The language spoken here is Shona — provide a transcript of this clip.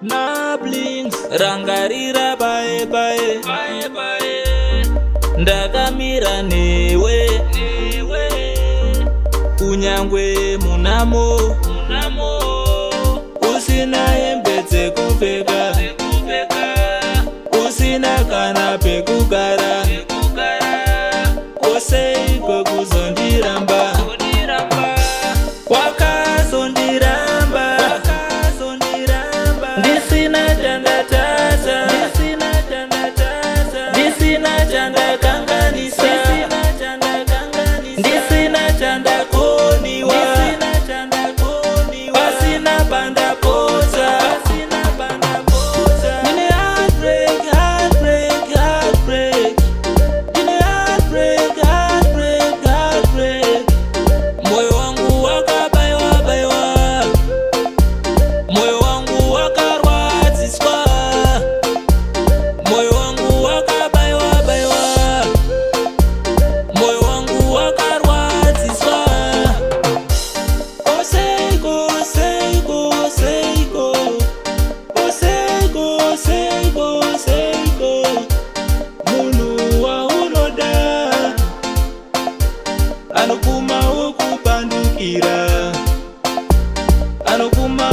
Na blinks rangarira bae bae bae bae, ndakamira newe kunyangwe munamo usina hembe dzekupfeka, usina kana pekugara, kwose kwekuzondiramba, wakazondiramba ndisina chandatasa, ndisina chandakanganisa, ndisina chandakoniwa, pasina pandapoza. Mine heartbreak, heartbreak, heartbreak. Mine heartbreak, heartbreak, heartbreak. Moyo wangu wakabaiwa baiwa, moyo wangu wakarwadziswa, moyo wangu wakabaiwa baiwa, moyo wangu wakarwadziswa. Oseko, seko, seko, oseko, seko, seko, munhu waunoda anokuma wokupandukira, anokuma